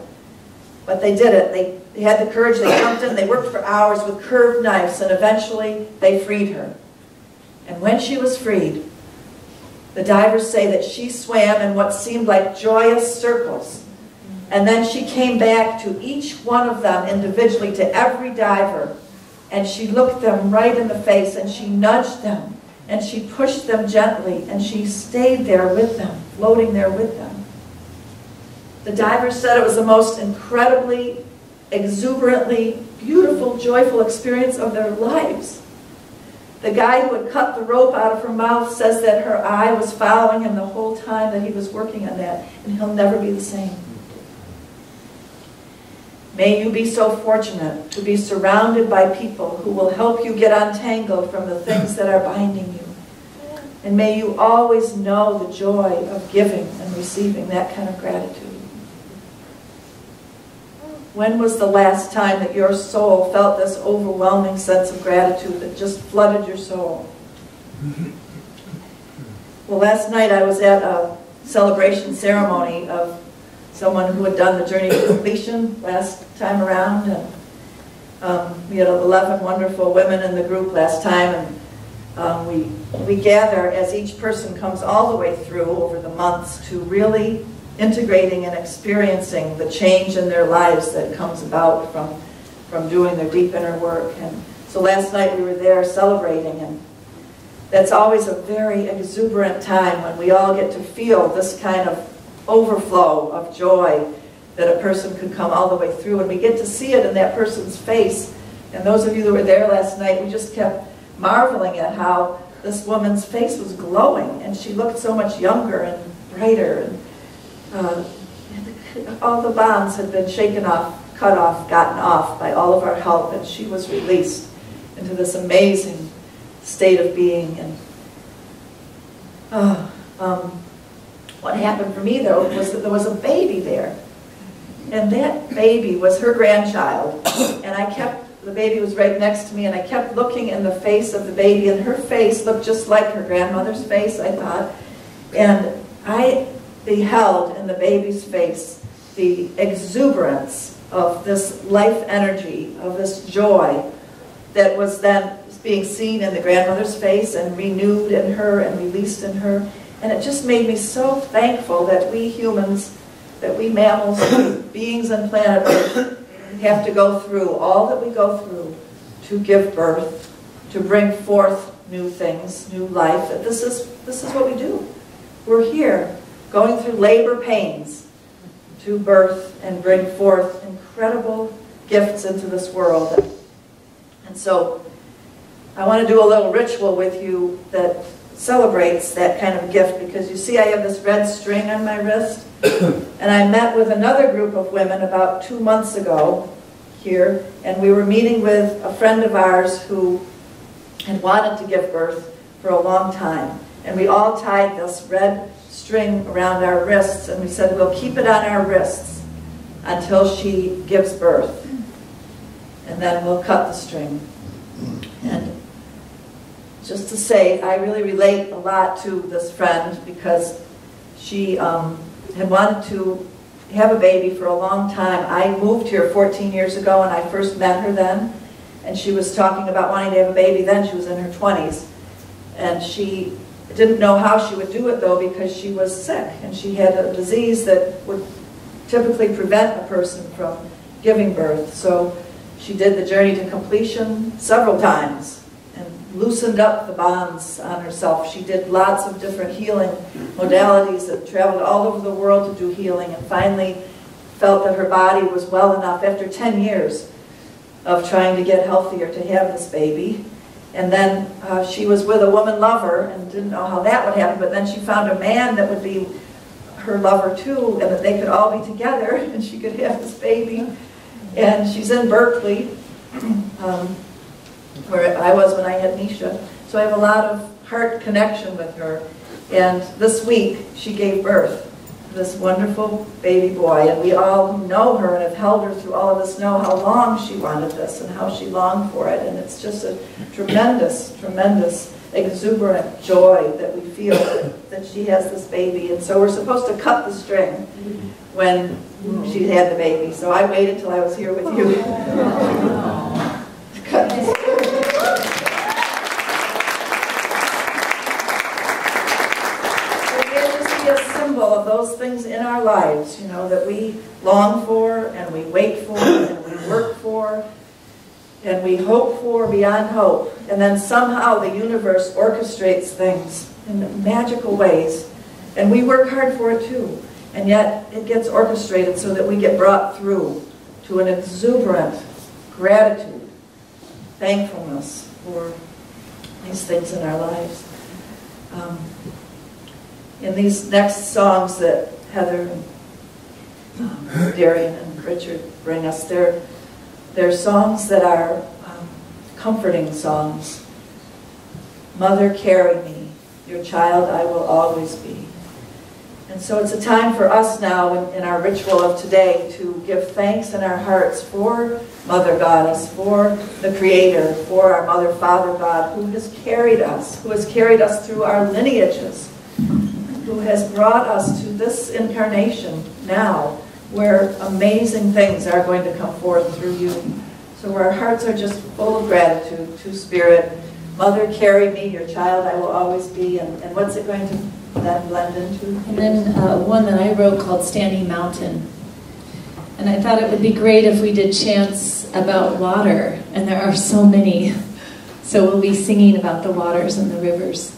But they did it. They had the courage, they jumped in, they worked for hours with curved knives, and eventually they freed her. And when she was freed, the divers say that she swam in what seemed like joyous circles. And then she came back to each one of them individually, to every diver, and she looked them right in the face, and she nudged them, and she pushed them gently, and she stayed there with them, floating there with them. The divers said it was the most incredibly, exuberantly, beautiful, joyful experience of their lives. The guy who had cut the rope out of her mouth says that her eye was following him the whole time that he was working on that, and he'll never be the same. May you be so fortunate to be surrounded by people who will help you get untangled from the things that are binding you. And may you always know the joy of giving and receiving that kind of gratitude. When was the last time that your soul felt this overwhelming sense of gratitude that just flooded your soul? Well, last night I was at a celebration ceremony of someone who had done the journey to completion last time around, and we had 11 wonderful women in the group last time, and we gather as each person comes all the way through over the months to really integrating and experiencing the change in their lives that comes about from doing their deep inner work. And so last night we were there celebrating, and that's always a very exuberant time when we all get to feel this kind of overflow of joy that a person could come all the way through, and we get to see it in that person's face. And those of you that were there last night, we just kept marveling at how this woman's face was glowing, and she looked so much younger and brighter, and all the bonds had been shaken off, cut off, gotten off by all of our help, and she was released into this amazing state of being. And what happened for me, though, was that there was a baby there. And that baby was her grandchild. And the baby was right next to me, and I kept looking in the face of the baby, and her face looked just like her grandmother's face, I thought. And I beheld in the baby's face the exuberance of this life energy, of this joy that was then being seen in the grandmother's face and renewed in her and released in her. And it just made me so thankful that we humans, that we mammals, beings on planet Earth, have to go through all that we go through to give birth, to bring forth new things, new life. That this is what we do. We're here, going through labor pains to birth and bring forth incredible gifts into this world. And so I want to do a little ritual with you that celebrates that kind of gift, because you see I have this red string on my wrist. And I met with another group of women about 2 months ago here, and we were meeting with a friend of ours who had wanted to give birth for a long time. And we all tied this red string around our wrists, and we said, we'll keep it on our wrists until she gives birth. And then we'll cut the string. And just to say, I really relate a lot to this friend, because she had wanted to have a baby for a long time. I moved here 14 years ago, and I first met her then. And she was talking about wanting to have a baby then. She was in her 20s. And she didn't know how she would do it, though, because she was sick. And she had a disease that would typically prevent a person from giving birth. So she did the journey to completion several times and loosened up the bonds on herself. She did lots of different healing modalities that traveled all over the world to do healing, and finally felt that her body was well enough after 10 years of trying to get healthier to have this baby. And then she was with a woman lover and didn't know how that would happen, but then she found a man that would be her lover too, and that they could all be together and she could have this baby. And she's in Berkeley, where I was when I had Nisha. So I have a lot of heart connection with her. And this week she gave birth to this wonderful baby boy, and we all who know her and have held her through all of this know how long she wanted this and how she longed for it. And it's just a tremendous, tremendous, exuberant joy that we feel that she has this baby. And so we're supposed to cut the string when she had the baby. So I waited till I was here with you to cut the string. A symbol of those things in our lives, you know, that we long for and we wait for and we work for and we hope for beyond hope. And then somehow the universe orchestrates things in magical ways. And we work hard for it too. And yet it gets orchestrated so that we get brought through to an exuberant gratitude, thankfulness for these things in our lives. In these next songs that Heather and Darian and Richard bring us, they're songs that are comforting songs. Mother, carry me, your child I will always be. And so it's a time for us now in our ritual of today to give thanks in our hearts for Mother Goddess, for the Creator, for our Mother, Father God, who has carried us through our lineages, who has brought us to this incarnation now, where amazing things are going to come forth through you. So our hearts are just full of gratitude to Spirit. Mother, carry me, your child I will always be. And what's it going to then blend into? And then one that I wrote called Standing Mountain. And I thought it would be great if we did chants about water, and there are so many. So we'll be singing about the waters and the rivers.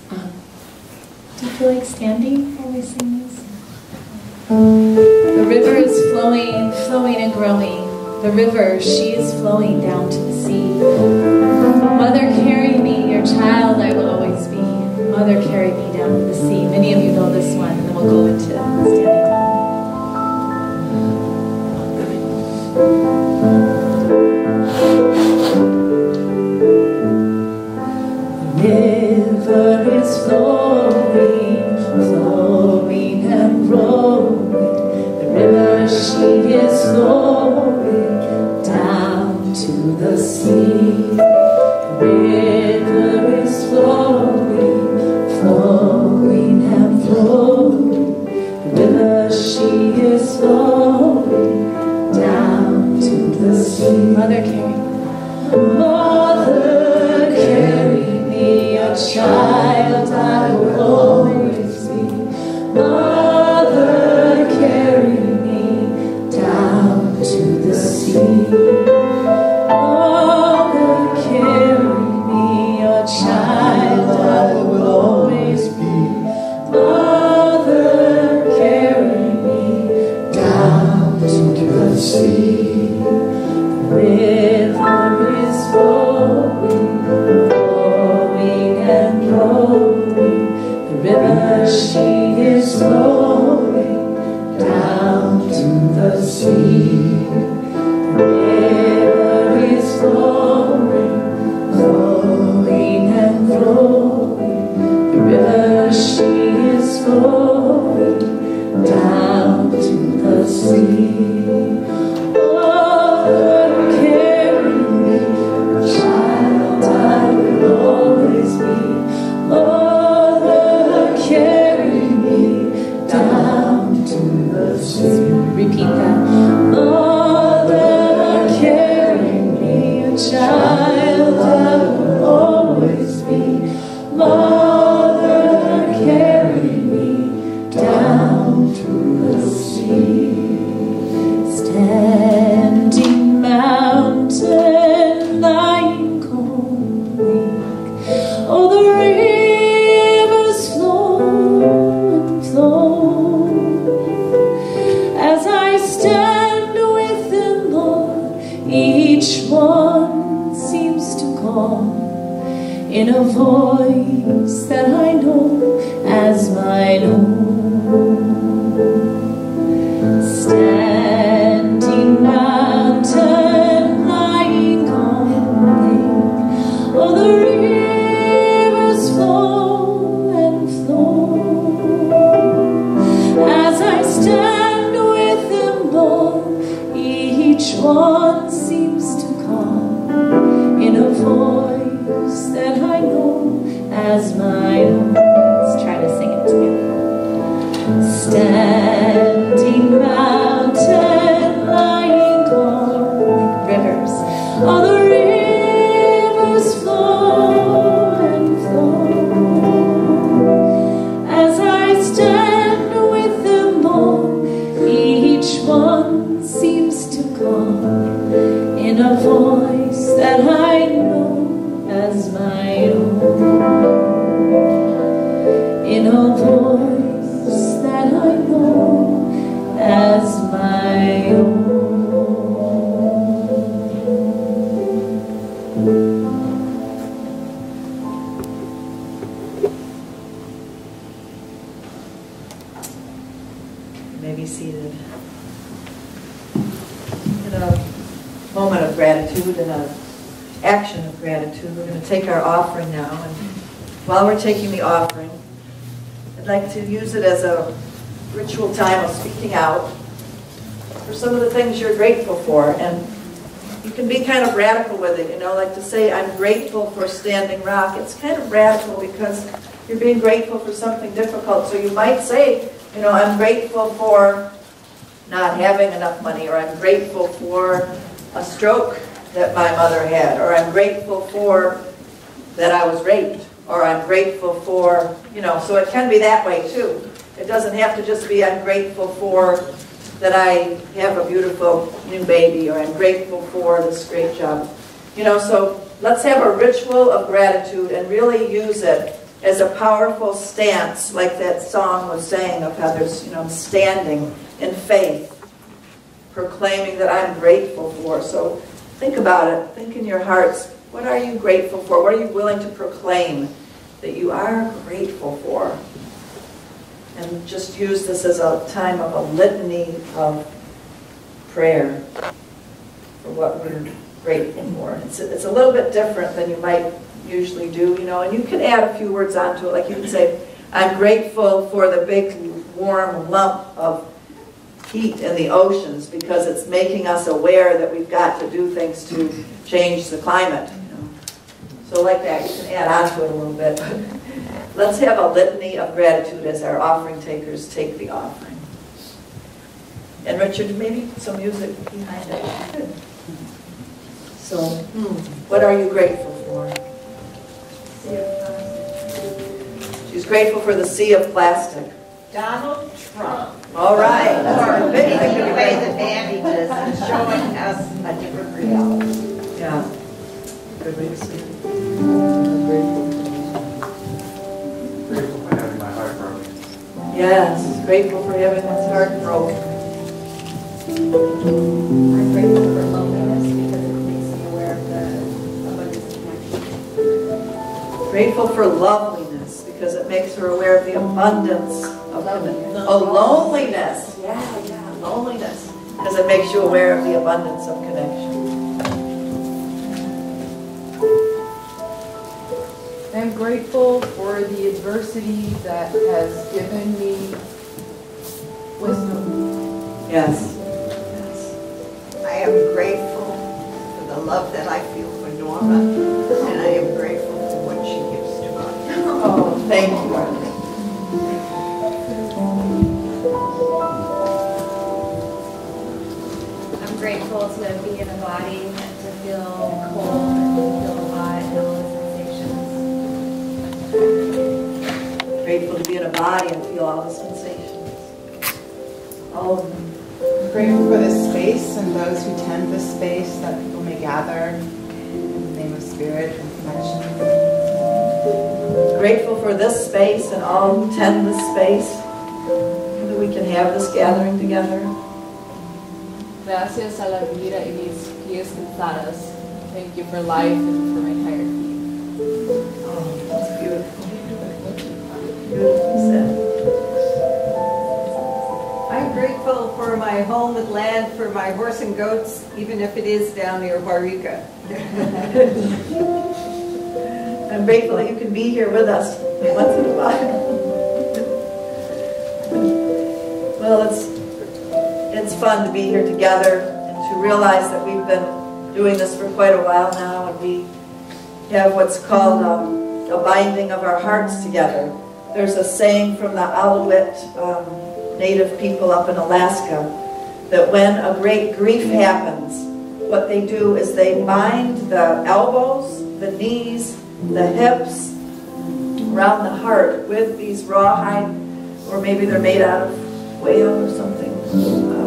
Do you feel like standing while we sing this? The river is flowing, flowing and growing. The river, she is flowing down to the sea. Mother, carry me, your child I will always be. Mother, carry me down to the sea. Many of you know this one, and then we'll go into standing The river is flowing, flowing and rolling. The river, she is flowing down to the sea. The river is flowing, flowing and flowing. The river, she is flowing down to the sea. Mother, carry me. Mother, carry me, a child I will always be. Mother, carry me down to the sea. Mother, carry me, your child I will always be. Mother, carry me down to the sea. The river is flowing, flowing and flowing. The river, she is flowing down to the sea. The river is flowing, flowing and flowing. The river, she is flowing down to the sea. Mother, carry me, child I will always be. Mother, carry me down to the sea. Repeat that. Mother, carry me, a child I will always be. Mother, carry me down to the sea. Standing mountain, lying cold lake. Oh, the rivers flow and flow. As I stand with them, Lord, each one seems to call in a voice that I know as mine own. Standing mountain, lying on lake. Oh, the rivers flow and flow. As I stand with them, Lord, each one seems to call in a voice that I know as my own. Let's try to sing it together. Standing mountain, lying on rivers. All the rivers flow and flow. As I stand with them, Lord, each one seems to call in a voice that I know as my own. In a voice that I know as my own. You may be seated. In a moment of gratitude and an action of gratitude, we're going to take our offering now. And while we're taking the offering, I'd like to use it as a ritual time of speaking out for some of the things you're grateful for. And you can be kind of radical with it, you know, like to say, I'm grateful for Standing Rock. It's kind of radical because you're being grateful for something difficult. So you might say, you know, I'm grateful for not having enough money, or I'm grateful for a stroke that my mother had, or I'm grateful for that I was raped, or I'm grateful for, you know, so it can be that way too. It doesn't have to just be I'm grateful for that I have a beautiful new baby, or I'm grateful for this great job. You know, so let's have a ritual of gratitude and really use it as a powerful stance, like that song was saying of Heather's, you know, standing in faith, proclaiming that I'm grateful for. So think about it. Think in your hearts, what are you grateful for? What are you willing to proclaim that you are grateful for? And just use this as a time of a litany of prayer for what we're grateful for. It's a little bit different than you might usually do, you know, and you can add a few words onto it. Like you can say, I'm grateful for the big warm lump of heat in the oceans because it's making us aware that we've got to do things to change the climate. You know? So like that, you can add on to it a little bit. Let's have a litany of gratitude as our offering takers take the offering. And Richard, maybe some music behind it. Good. So, what are you grateful for? She's grateful for the sea of plastic. Donald Trump. All right. Or Big taking thing. away the bandages and showing us a different reality. Yeah. Good way to see it. Grateful for having my heart broken. Yes, grateful for having one's heart broken. I'm grateful for loneliness because it makes me aware of the abundance of connection. Grateful for loveliness because it makes her aware of the abundance of connection. Oh, loneliness. Yeah, loneliness. Because it makes you aware of the abundance of connection. I'm grateful for the adversity that has given me wisdom. Yes. I am grateful for the love that I feel for Norma, and I am grateful for what she gives to us. Oh, thank you. I'm grateful to be in a body, to feel cold, and to feel hot, and all the sensations. Grateful to be in a body and feel all the sensations. All of them. I'm grateful for this space and those who tend this space, that people may gather in the name of spirit and connection. Grateful for this space and all who tend this space, that we can have this gathering together. Gracias a la vida y mis pies cansados. Thank you for life and for my tired feet. Oh, that's beautiful. Beautiful said. I'm grateful for my home and land, for my horse and goats, even if it is down near Waurika. I'm grateful that you can be here with us once in a while. Well, it's fun to be here together and to realize that we've been doing this for quite a while now, and we have what's called a binding of our hearts together. There's a saying from the Inuit native people up in Alaska that when a great grief happens, what they do is they bind the elbows, the knees, the hips, around the heart with these rawhide, or maybe they're made out of whale or something,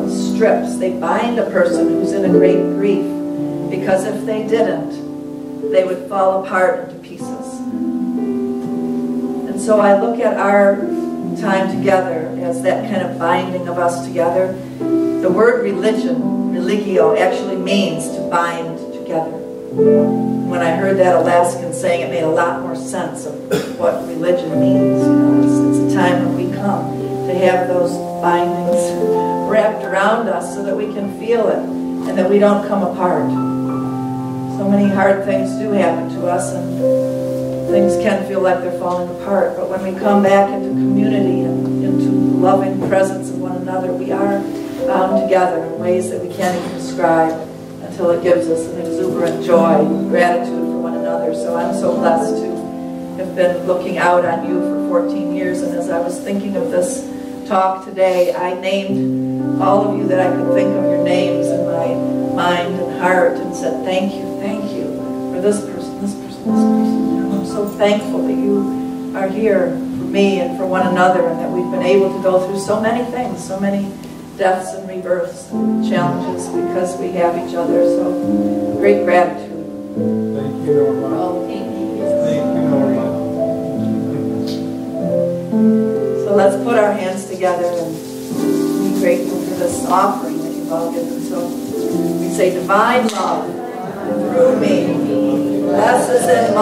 strips. They bind a person who's in a great grief, because if they didn't, they would fall apart into pieces. And so I look at our time together as that kind of binding of us together. The word religion, religio, actually means to bind together. When I heard that Alaskan saying, it made a lot more sense of what religion means. You know, it's a time when we come to have those bindings wrapped around us so that we can feel it and that we don't come apart. So many hard things do happen to us, and things can feel like they're falling apart. But when we come back into community and into the loving presence of one another, we are bound together in ways that we can't even describe, until it gives us an exuberant joy and gratitude for one another. So I'm so blessed to have been looking out on you for 14 years. And as I was thinking of this talk today, I named all of you that I could think of your names in my mind and heart and said, thank you for this person, this person, this person. And I'm so thankful that you are here for me and for one another, and that we've been able to go through so many things, so many deaths and rebirths and challenges because we have each other. So great gratitude. Thank you, Norma. Oh, Thank you, Norma. so let's put our hands together and be grateful for this offering that you've all given. So we say, divine love through me blesses and